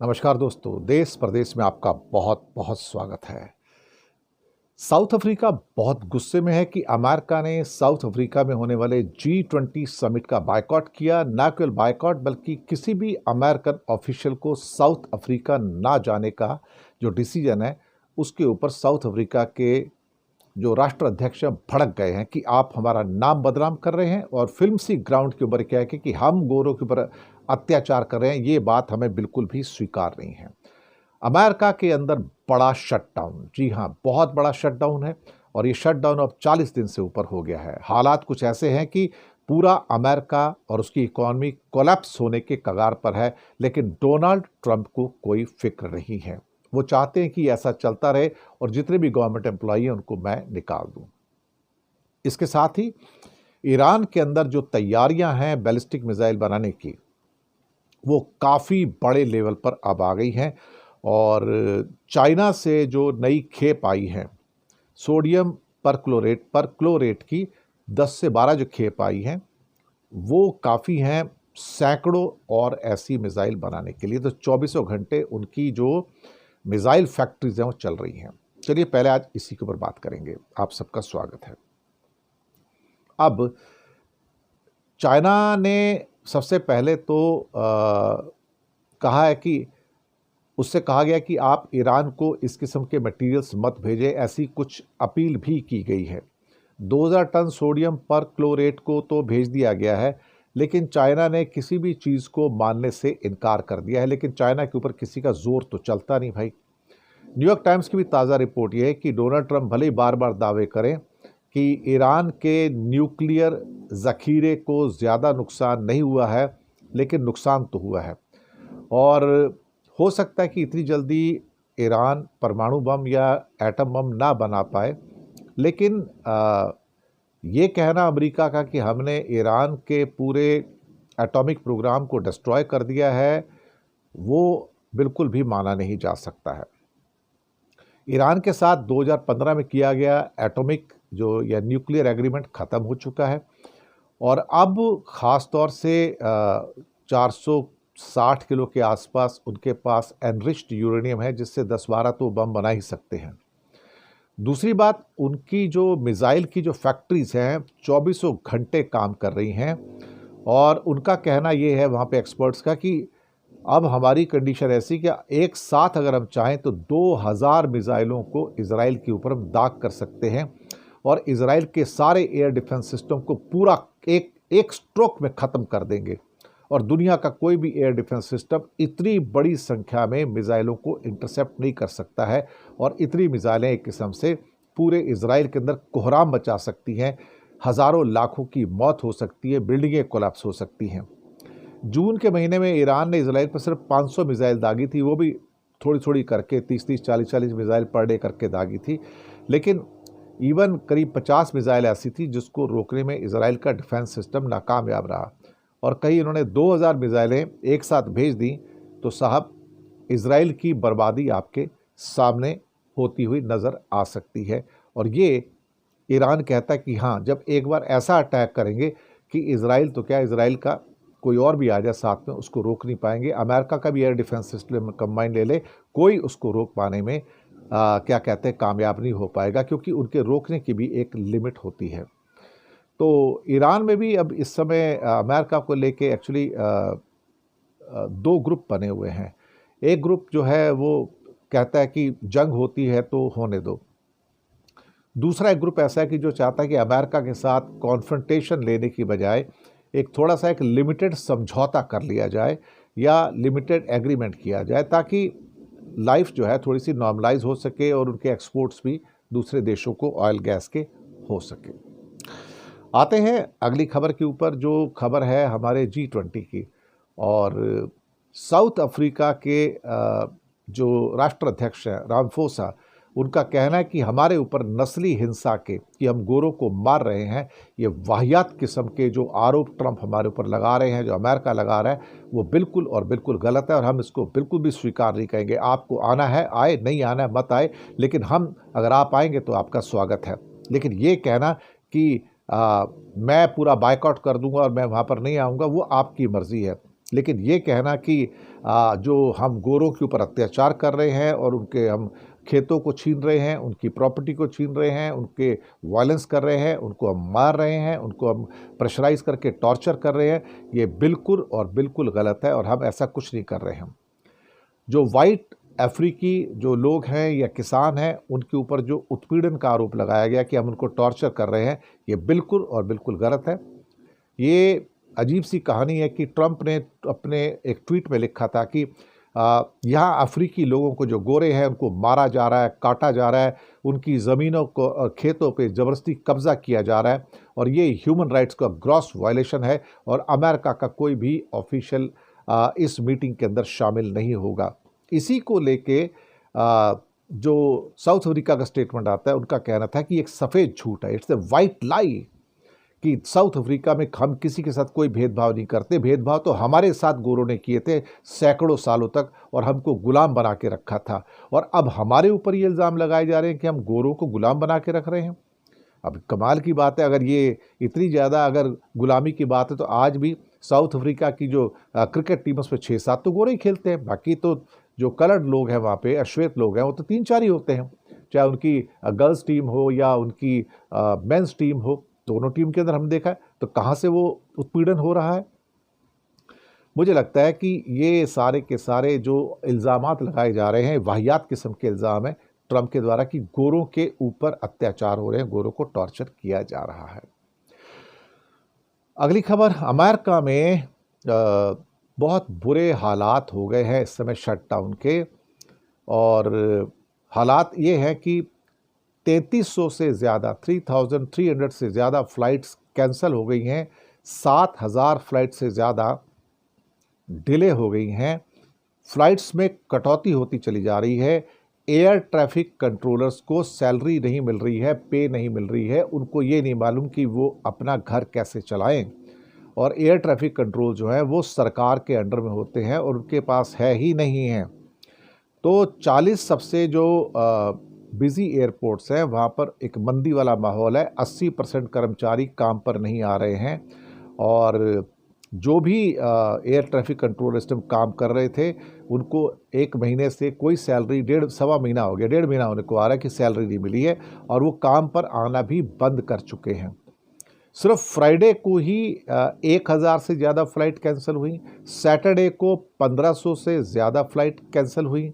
नमस्कार दोस्तों, देश प्रदेश में आपका बहुत बहुत स्वागत है। साउथ अफ्रीका बहुत गुस्से में है कि अमेरिका ने साउथ अफ्रीका में होने वाले G20 समिट का बायकॉट किया। न केवल बायकॉट बल्कि किसी भी अमेरिकन ऑफिशियल को साउथ अफ्रीका ना जाने का जो डिसीजन है उसके ऊपर साउथ अफ्रीका के जो राष्ट्राध्यक्ष भड़क गए हैं कि आप हमारा नाम बदनाम कर रहे हैं और फिल्म सी ग्राउंड के ऊपर क्या है कि हम गोरों के ऊपर अत्याचार कर रहे हैं। ये बात हमें बिल्कुल भी स्वीकार नहीं है। अमेरिका के अंदर बड़ा शटडाउन, जी हाँ, बहुत बड़ा शटडाउन है और ये शटडाउन अब 40 दिन से ऊपर हो गया है। हालात कुछ ऐसे हैं कि पूरा अमेरिका और उसकी इकॉनमी कोलैप्स होने के कगार पर है, लेकिन डोनाल्ड ट्रंप को कोई फिक्र नहीं है। वो चाहते हैं कि ऐसा चलता रहे और जितने भी गवर्नमेंट एम्प्लॉई हैं उनको मैं निकाल दूं। इसके साथ ही ईरान के अंदर जो तैयारियां हैं बैलिस्टिक मिसाइल बनाने की, वो काफ़ी बड़े लेवल पर अब आ गई हैं और चाइना से जो नई खेप आई है सोडियम परक्लोरेट की 10 से 12 जो खेप आई हैं वो काफ़ी हैं सैकड़ों और ऐसी मिसाइल बनाने के लिए। तो 24 घंटे उनकी जो मिसाइल फैक्ट्रीज हैं वो चल रही हैं। चलिए पहले आज इसी के ऊपर बात करेंगे। आप सबका स्वागत है। अब चाइना ने सबसे पहले तो कहा है कि उससे कहा गया कि आप ईरान को इस किस्म के मटेरियल्स मत भेजें, ऐसी कुछ अपील भी की गई है। 2000 टन सोडियम परक्लोरेट को तो भेज दिया गया है, लेकिन चाइना ने किसी भी चीज़ को मानने से इनकार कर दिया है। लेकिन चाइना के ऊपर किसी का जोर तो चलता नहीं भाई। न्यूयॉर्क टाइम्स की भी ताज़ा रिपोर्ट यह है कि डोनाल्ड ट्रंप भले ही बार बार दावे करें कि ईरान के न्यूक्लियर ज़खीरे को ज़्यादा नुकसान नहीं हुआ है, लेकिन नुकसान तो हुआ है। और हो सकता है कि इतनी जल्दी ईरान परमाणु बम या एटम बम ना बना पाए, लेकिन ये कहना अमेरिका का कि हमने ईरान के पूरे एटॉमिक प्रोग्राम को डिस्ट्रॉय कर दिया है, वो बिल्कुल भी माना नहीं जा सकता है। ईरान के साथ 2015 में किया गया एटॉमिक जो या न्यूक्लियर एग्रीमेंट ख़त्म हो चुका है और अब ख़ास तौर से 460 किलो के आसपास उनके पास एनरिच्ड यूरेनियम है, जिससे 10-12 तो बम बना ही सकते हैं। दूसरी बात, उनकी जो मिसाइल की जो फैक्ट्रीज हैं 24 घंटे काम कर रही हैं और उनका कहना ये है वहाँ पे एक्सपर्ट्स का कि अब हमारी कंडीशन ऐसी कि एक साथ अगर हम चाहें तो 2000 मिसाइलों को इजराइल के ऊपर हम दाग कर सकते हैं और इजराइल के सारे एयर डिफेंस सिस्टम को पूरा एक स्ट्रोक में ख़त्म कर देंगे और दुनिया का कोई भी एयर डिफेंस सिस्टम इतनी बड़ी संख्या में मिसाइलों को इंटरसेप्ट नहीं कर सकता है और इतनी मिसाइलें एक किस्म से पूरे इजराइल के अंदर कोहराम मचा सकती हैं। हज़ारों लाखों की मौत हो सकती है, बिल्डिंगें कोलैप्स हो सकती हैं। जून के महीने में ईरान ने इजराइल पर सिर्फ 500 मिसाइल दागी थी, वो भी थोड़ी थोड़ी करके 30-30, 40-40 मिसाइल पर डे करके दागी थी। लेकिन इवन करीब 50 मिसाइल ऐसी थी जिसको रोकने में इजराइल का डिफेंस सिस्टम नाकामयाब रहा और कहीं इन्होंने 2000 मिसाइलें एक साथ भेज दी तो साहब इजराइल की बर्बादी आपके सामने होती हुई नज़र आ सकती है। और ये ईरान कहता है कि हाँ, जब एक बार ऐसा अटैक करेंगे कि इजराइल तो क्या, इजराइल का कोई और भी आ जाए साथ में, उसको रोक नहीं पाएंगे। अमेरिका का भी एयर डिफेंस सिस्टम कंबाइन ले ले, कोई उसको रोक पाने में क्या कहते हैं कामयाब नहीं हो पाएगा, क्योंकि उनके रोकने की भी एक लिमिट होती है। तो ईरान में भी अब इस समय अमेरिका को लेके एक्चुअली 2 ग्रुप बने हुए हैं। एक ग्रुप जो है वो कहता है कि जंग होती है तो होने दो। दूसरा एक ग्रुप ऐसा है कि जो चाहता है कि अमेरिका के साथ कॉन्फ्रंटेशन लेने की बजाय एक थोड़ा सा एक लिमिटेड समझौता कर लिया जाए या लिमिटेड एग्रीमेंट किया जाए, ताकि लाइफ जो है थोड़ी सी नॉर्मलाइज हो सके और उनके एक्सपोर्ट्स भी दूसरे देशों को ऑयल गैस के हो सके। आते हैं अगली खबर के ऊपर, जो खबर है हमारे G20 की। और साउथ अफ्रीका के जो राष्ट्राध्यक्ष हैं रामफोसा, उनका कहना है कि हमारे ऊपर नस्ली हिंसा के, कि हम गोरों को मार रहे हैं, ये वाहियात किस्म के जो आरोप ट्रंप हमारे ऊपर लगा रहे हैं, जो अमेरिका लगा रहा है, वो बिल्कुल और बिल्कुल गलत है और हम इसको बिल्कुल भी स्वीकार नहीं करेंगे। आपको आना है आए, नहीं आना है मत आए, लेकिन हम अगर आप आएंगे तो आपका स्वागत है। लेकिन ये कहना कि मैं पूरा बायकॉट कर दूंगा और मैं वहाँ पर नहीं आऊँगा, वो आपकी मर्ज़ी है। लेकिन ये कहना कि जो हम गोरों के ऊपर अत्याचार कर रहे हैं और उनके हम खेतों को छीन रहे हैं, उनकी प्रॉपर्टी को छीन रहे हैं, उनके वायलेंस कर रहे हैं, उनको हम मार रहे हैं, उनको हम प्रेशराइज करके टॉर्चर कर रहे हैं, ये बिल्कुल और बिल्कुल गलत है और हम ऐसा कुछ नहीं कर रहे हैं। जो वाइट अफ्रीकी जो लोग हैं या किसान हैं, उनके ऊपर जो उत्पीड़न का आरोप लगाया गया कि हम उनको टॉर्चर कर रहे हैं, ये बिल्कुल और बिल्कुल गलत है। ये अजीब सी कहानी है कि ट्रंप ने अपने एक ट्वीट में लिखा था कि यहाँ अफ्रीकी लोगों को जो गोरे हैं उनको मारा जा रहा है, काटा जा रहा है, उनकी ज़मीनों को और खेतों पे ज़बरदस्ती कब्जा किया जा रहा है और ये ह्यूमन राइट्स का ग्रॉस वायलेशन है और अमेरिका का कोई भी ऑफिशियल इस मीटिंग के अंदर शामिल नहीं होगा। इसी को लेके जो साउथ अफ्रीका का स्टेटमेंट आता है, उनका कहना था कि एक सफ़ेद झूठ है, इट्स ए वाइट लाई, कि साउथ अफ्रीका में हम किसी के साथ कोई भेदभाव नहीं करते। भेदभाव तो हमारे साथ गोरों ने किए थे सैकड़ों सालों तक और हमको गुलाम बना के रखा था और अब हमारे ऊपर ये इल्ज़ाम लगाए जा रहे हैं कि हम गोरों को गुलाम बना के रख रहे हैं। अब कमाल की बात है, अगर ये इतनी ज़्यादा अगर गुलामी की बात है तो आज भी साउथ अफ्रीका की जो क्रिकेट टीम उसमें 6-7 तो गोरे ही खेलते हैं, बाकी तो जो कलर्ड लोग हैं वहाँ पे, अश्वेत लोग हैं, वो तो 3-4 ही होते हैं। चाहे उनकी गर्ल्स टीम हो या उनकी मेंस टीम हो, दोनों टीम के अंदर हम देखा है, तो कहाँ से वो उत्पीड़न हो रहा है। मुझे लगता है कि ये सारे के सारे जो इल्ज़ामात लगाए जा रहे हैं, वाहियात किस्म के इल्ज़ाम हैं ट्रंप के द्वारा कि गोरों के ऊपर अत्याचार हो रहे हैं, गोरों को टॉर्चर किया जा रहा है। अगली खबर, अमेरिका में बहुत बुरे हालात हो गए हैं इस समय शटडाउन के, और हालात ये हैं कि 3300 से ज़्यादा 3300 से ज़्यादा फ़्लाइट्स कैंसिल हो गई हैं, 7000 फ़्लाइट से ज़्यादा डिले हो गई हैं, फ़्लाइट्स में कटौती होती चली जा रही है, एयर ट्रैफिक कंट्रोलर्स को सैलरी नहीं मिल रही है, पे नहीं मिल रही है, उनको ये नहीं मालूम कि वो अपना घर कैसे चलाएं, और एयर ट्रैफिक कंट्रोल जो है वो सरकार के अंडर में होते हैं और उनके पास है ही नहीं है। तो 40 सबसे जो बिज़ी एयरपोर्ट्स हैं वहाँ पर एक मंदी वाला माहौल है, 80% कर्मचारी काम पर नहीं आ रहे हैं और जो भी एयर ट्रैफिक कंट्रोल सिस्टम काम कर रहे थे उनको 1 महीने से कोई सैलरी, 1.5 महीना हो गया, 1.5 महीना होने को आ रहा है कि सैलरी नहीं मिली है और वो काम पर आना भी बंद कर चुके हैं। सिर्फ फ्राइडे को ही 1000 से ज़्यादा फ़्लाइट कैंसिल हुई, सैटरडे को 1500 से ज़्यादा फ़्लाइट कैंसिल हुई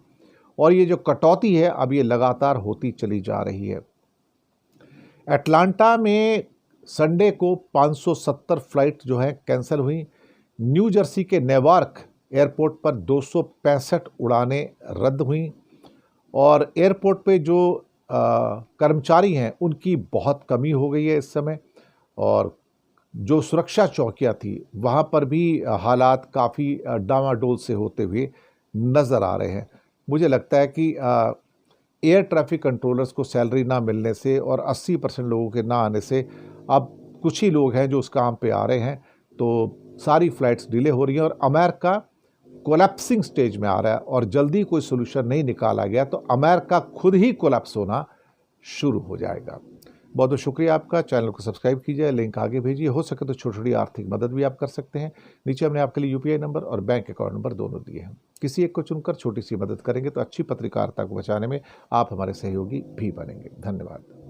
और ये जो कटौती है अब ये लगातार होती चली जा रही है। अटलांटा में संडे को 570 फ़्लाइट जो है कैंसिल हुई, न्यू जर्सी के नेवार्क एयरपोर्ट पर 265 उड़ानें रद्द हुई और एयरपोर्ट पे जो कर्मचारी हैं उनकी बहुत कमी हो गई है इस समय, और जो सुरक्षा चौकियां थी वहाँ पर भी हालात काफ़ी डामाडोल से होते हुए नज़र आ रहे हैं। मुझे लगता है कि एयर ट्रैफिक कंट्रोलर्स को सैलरी ना मिलने से और 80% लोगों के ना आने से अब कुछ ही लोग हैं जो उस काम पे आ रहे हैं, तो सारी फ़्लाइट्स डिले हो रही हैं और अमेरिका कोलैप्सिंग स्टेज में आ रहा है और जल्दी कोई सोल्यूशन नहीं निकाला गया तो अमेरिका खुद ही कोलैप्स होना शुरू हो जाएगा। बहुत बहुत शुक्रिया आपका, चैनल को सब्सक्राइब कीजिए, लिंक आगे भेजिए, हो सके तो छोटी छोटी आर्थिक मदद भी आप कर सकते हैं। नीचे हमने आपके लिए यूपीआई नंबर और बैंक अकाउंट नंबर दोनों दिए हैं, किसी एक को चुनकर छोटी सी मदद करेंगे तो अच्छी पत्रकारिता को बचाने में आप हमारे सहयोगी भी बनेंगे। धन्यवाद।